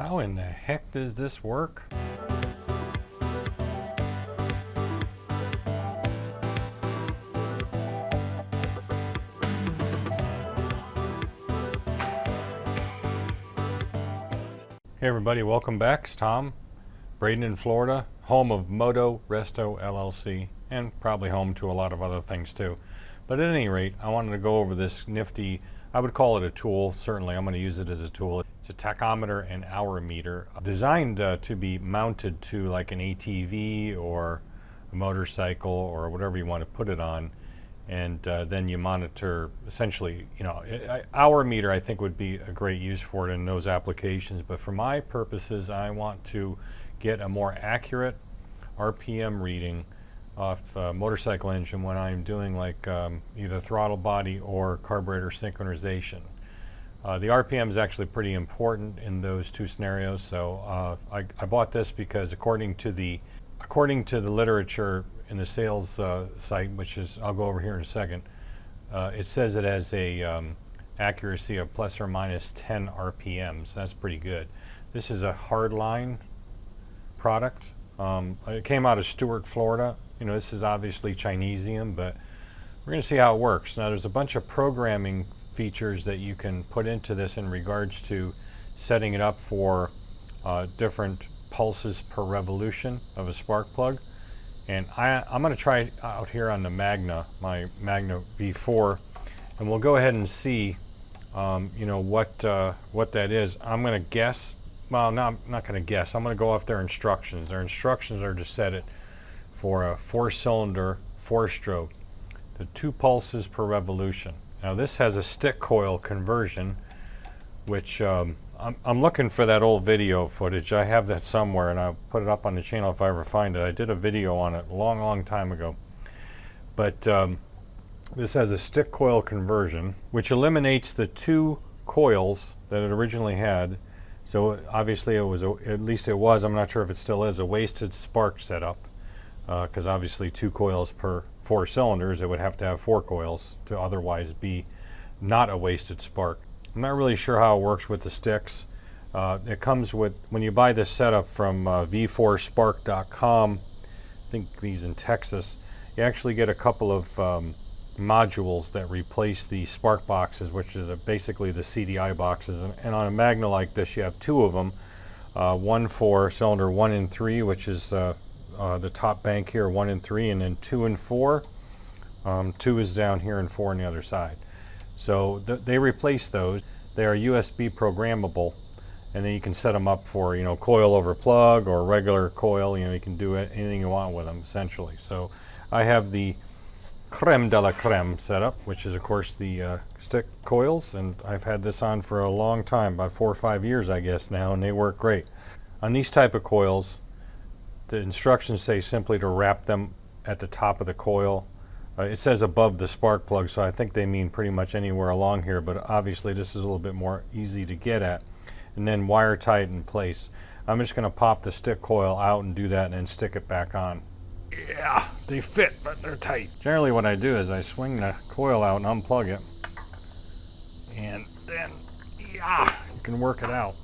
How in the heck does this work? Hey everybody, welcome back. It's Tom, Bradenton, Florida, home of Moto-Resto LLC, and probably home to a lot of other things too. But at any rate, I wanted to go over this nifty, I would call it a tool, certainly I'm going to use it as a tool. It's a tachometer and hour meter designed to be mounted to like an ATV or a motorcycle or whatever you want to put it on. And then you monitor, essentially, you know, hour meter I think would be a great use for it in those applications. But for my purposes, I want to get a more accurate RPM reading off a motorcycle engine when I'm doing like either throttle body or carburetor synchronization. The RPM is actually pretty important in those two scenarios. So I bought this because according to the literature in the sales site, which is, I'll go over here in a second, it says it has a accuracy of plus or minus 10 RPMs. That's pretty good. This is a Hardline product. It came out of Stuart, Florida. You know, this is obviously Chinesium, but we're going to see how it works. Now, there's a bunch of programming features that you can put into this in regards to setting it up for different pulses per revolution of a spark plug. And I'm going to try it out here on the Magna, my Magna V4, and we'll go ahead and see, you know, what that is. I'm going to guess. Well, no, I'm not going to guess. I'm going to go off their instructions. Their instructions are to set it for a 4-cylinder, 4-stroke, to 2 pulses per revolution. Now, this has a stick coil conversion, which I'm looking for that old video footage. I have that somewhere, and I'll put it up on the channel if I ever find it. I did a video on it a long, long time ago. But this has a stick coil conversion, which eliminates the 2 coils that it originally had. So obviously it was, at least it was, I'm not sure if it still is, a wasted spark setup. Because obviously 2 coils per 4 cylinders, it would have to have 4 coils to otherwise be not a wasted spark. I'm not really sure how it works with the sticks. It comes with, when you buy this setup from v4spark.com, I think these in Texas, you actually get a couple of modules that replace the spark boxes, which are basically the CDI boxes. And on a Magna like this, you have 2 of them. One for cylinder 1 and 3, which is the top bank here, 1 and 3, and then 2 and 4. 2 is down here and 4 on the other side. So they replace those. They are USB programmable, and then you can set them up for, you know, coil over plug or regular coil. You know, you can do anything you want with them essentially. So I have the creme de la creme setup, which is of course the stick coils, and I've had this on for a long time, about 4 or 5 years I guess now, and they work great. On these type of coils, the instructions say simply to wrap them at the top of the coil. It says above the spark plug, so I think they mean pretty much anywhere along here, but obviously this is a little bit more easy to get at. And then wire tie it in place. I'm just going to pop the stick coil out and do that and then stick it back on. Yeah, they fit, but they're tight. Generally what I do is I swing the coil out and unplug it, and then, yeah, you can work it out.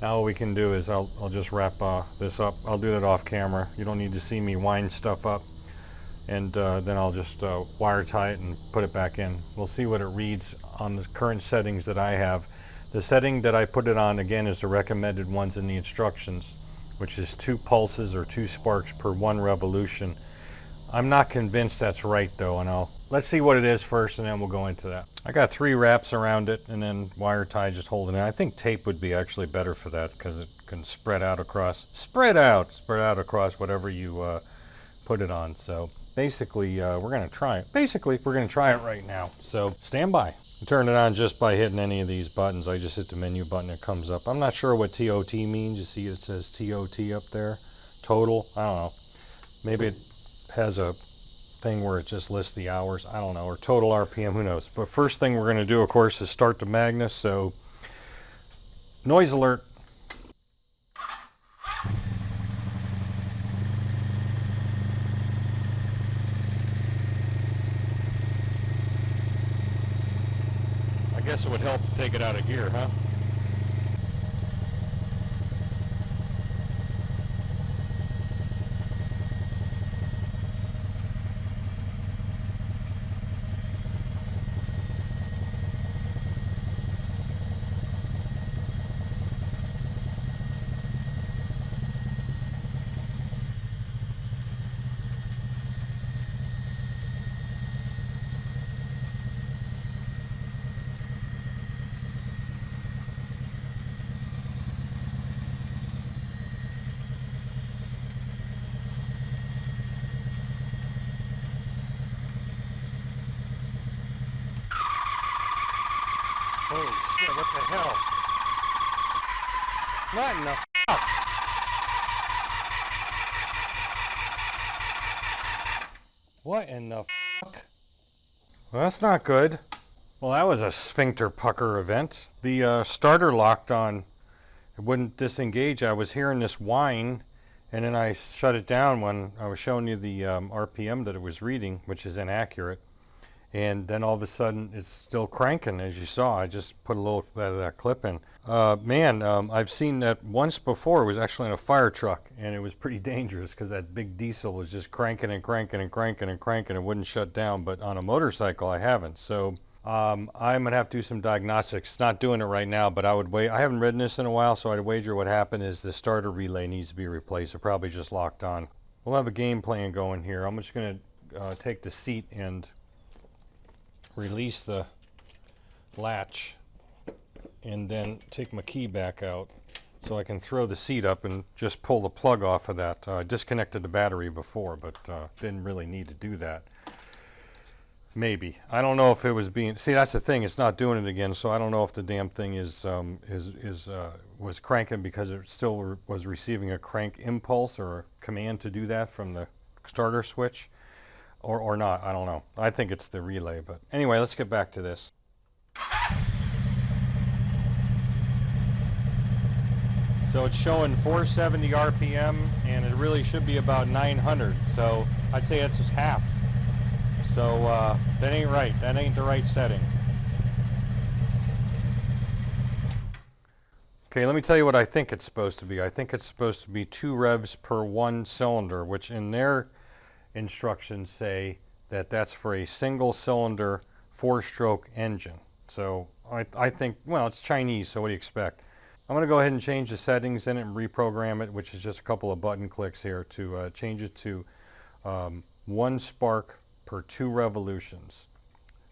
Now what we can do is I'll just wrap this up. I'll do that off camera. You don't need to see me wind stuff up. And then I'll just wire tie it and put it back in. We'll see what it reads on the current settings that I have. The setting that I put it on, again, is the recommended ones in the instructions, which is 2 pulses or 2 sparks per 1 revolution. I'm not convinced that's right though, and let's see what it is first and then we'll go into that. I got 3 wraps around it and then wire tie just holding it. I think tape would be actually better for that because it can spread out across, spread out across whatever you put it on. So basically we're going to try it. Basically we're going to try it right now. So stand by. You turn it on just by hitting any of these buttons. I just hit the menu button, it comes up. I'm not sure what TOT means. You see it says TOT up there. Total, I don't know. Maybe it has a thing where it just lists the hours, I don't know, or total RPM, who knows. But first thing we're going to do, of course, is start the Magna. So noise alert. I guess it would help to take it out of gear, huh? the hell? What in the fuck? What in the fuck? Well, that's not good. Well, that was a sphincter pucker event. The starter locked on. It wouldn't disengage. I was hearing this whine, and then I shut it down when I was showing you the RPM that it was reading, which is inaccurate. And then all of a sudden, it's still cranking, as you saw. I just put a little bit of that clip in. I've seen that once before. It was actually in a fire truck, and it was pretty dangerous because that big diesel was just cranking and cranking and cranking and cranking. It wouldn't shut down, but on a motorcycle, I haven't. So I'm going to have to do some diagnostics. Not doing it right now, but I would wait. I haven't ridden this in a while, so I'd wager what happened is the starter relay needs to be replaced. It probably just locked on. We'll have a game plan going here. I'm just going to take the seat and release the latch and then take my key back out so I can throw the seat up and just pull the plug off of that. I disconnected the battery before, but didn't really need to do that. Maybe. I don't know if it was being, see, that's the thing, it's not doing it again, so I don't know if the damn thing was cranking because it still was receiving a crank impulse or a command to do that from the starter switch. Or not, I don't know. I think it's the relay, but anyway, let's get back to this. So it's showing 470 RPM, and it really should be about 900. So I'd say it's half. So that ain't right. That ain't the right setting. Okay, let me tell you what I think it's supposed to be. I think it's supposed to be 2 revs per 1 cylinder, which in their instructions say that that's for a single cylinder 4-stroke engine. So I think, well, it's Chinese, so what do you expect? I'm going to go ahead and change the settings in it and reprogram it, which is just a couple of button clicks here to change it to 1 spark per 2 revolutions.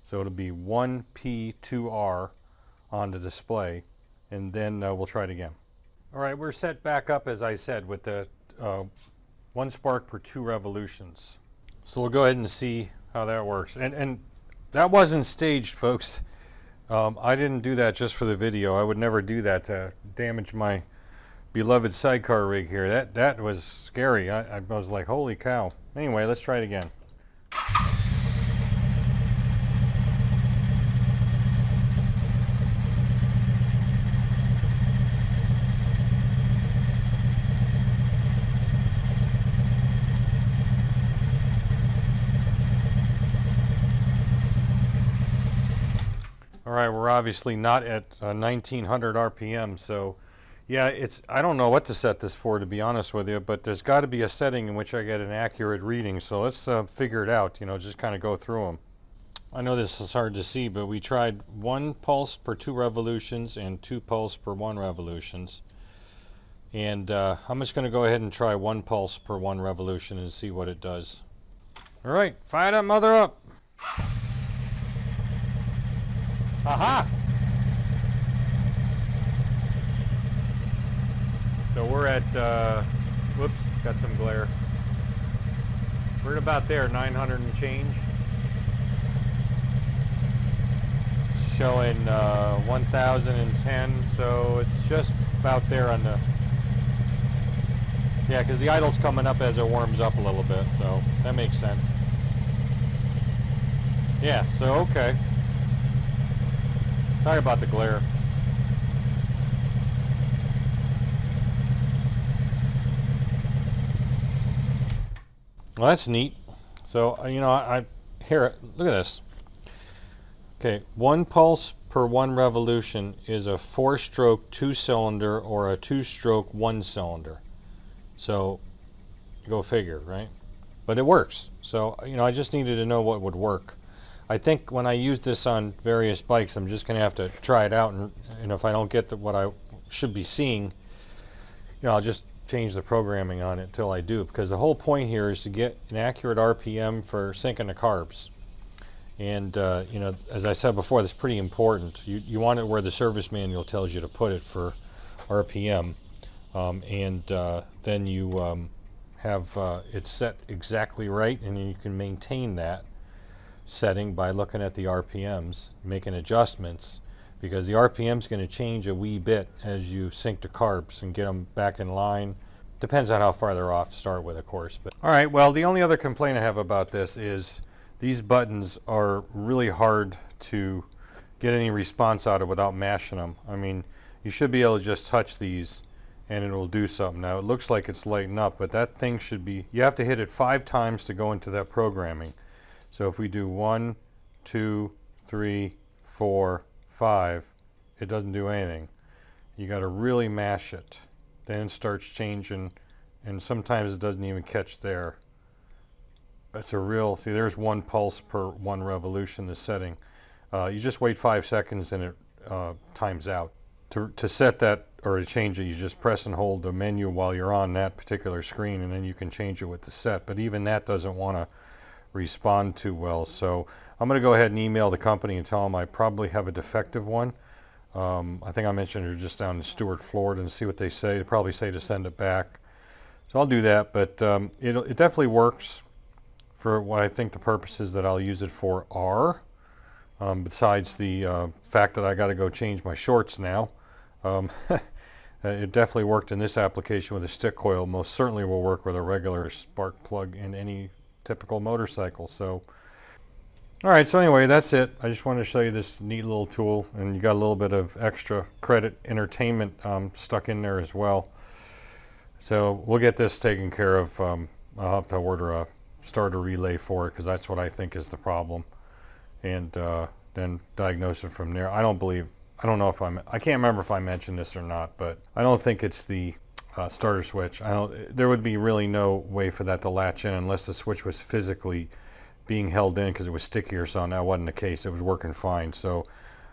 So it'll be 1P2R on the display, and then we'll try it again. All right, we're set back up, as I said, with the 1 spark per 2 revolutions. So we'll go ahead and see how that works. And that wasn't staged, folks. I didn't do that just for the video. I would never do that to damage my beloved sidecar rig here. That was scary. I was like, holy cow. Anyway, let's try it again. All right, we're obviously not at 1900 RPM, so yeah, I don't know what to set this for, to be honest with you, but there's got to be a setting in which I get an accurate reading, so let's figure it out, just kind of go through them. I know this is hard to see, but we tried 1 pulse per 2 revolutions and 2 pulse per 1 revolutions, and I'm just going to go ahead and try 1 pulse per 1 revolution and see what it does. All right, fire that mother up. Aha! So we're at, whoops, got some glare. We're at about there, 900 and change. Showing 1010, so it's just about there on the, yeah, because the idle's coming up as it warms up a little bit, so that makes sense. Yeah, so okay. Sorry about the glare. Well, that's neat. So, I here, look at this. Okay, 1 pulse per 1 revolution is a 4-stroke 2-cylinder or a 2-stroke 1-cylinder. So, go figure, right? But it works. So, I just needed to know what would work. I think when I use this on various bikes, I'm just going to have to try it out, and if I don't get what I should be seeing, I'll just change the programming on it until I do, because the whole point here is to get an accurate RPM for syncing the carbs. And as I said before, that's pretty important. You want it where the service manual tells you to put it for RPM, and then you have it set exactly right, and you can maintain that setting by looking at the RPMs, making adjustments, because the RPM is going to change a wee bit as you sync to carbs and get them back in line. Depends on how far they're off to start with, of course. But all right, well, the only other complaint I have about this is these buttons are really hard to get any response out of without mashing them. I mean, you should be able to just touch these and it will do something. Now it looks like it's lighting up, but that thing should be, you have to hit it 5 times to go into that programming. So if we do 1, 2, 3, 4, 5, it doesn't do anything. You got to really mash it. Then it starts changing, and sometimes it doesn't even catch there. That's a real, see, there's 1 pulse per 1 revolution, the setting. You just wait 5 seconds and it times out. To set that or to change it, you just press and hold the menu while you're on that particular screen, and then you can change it with the set. But even that doesn't want to respond too well. So I'm going to go ahead and email the company and tell them I probably have a defective one. I think I mentioned they're just down in Stuart, Florida, and see what they say. They probably say to send it back. So I'll do that, but it definitely works for what I think the purposes that I'll use it for are. Besides the fact that I got to go change my shorts now. It definitely worked in this application with a stick coil. Most certainly will work with a regular spark plug in any typical motorcycle. So, all right, so anyway, that's it. I just wanted to show you this neat little tool, and you got a little bit of extra credit entertainment stuck in there as well. So we'll get this taken care of. I'll have to order a starter relay for it because that's what I think is the problem, and then diagnose it from there. I don't know if I can't remember if I mentioned this or not, but I don't think it's the starter switch. There would be really no way for that to latch in unless the switch was physically being held in because it was sticky or something. That wasn't the case. It was working fine. So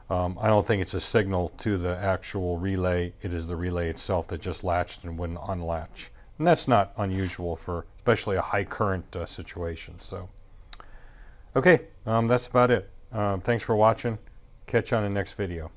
I don't think it's a signal to the actual relay. It is the relay itself that just latched and wouldn't unlatch. And that's not unusual for especially a high current situation. So, okay, that's about it. Thanks for watching. Catch you on the next video.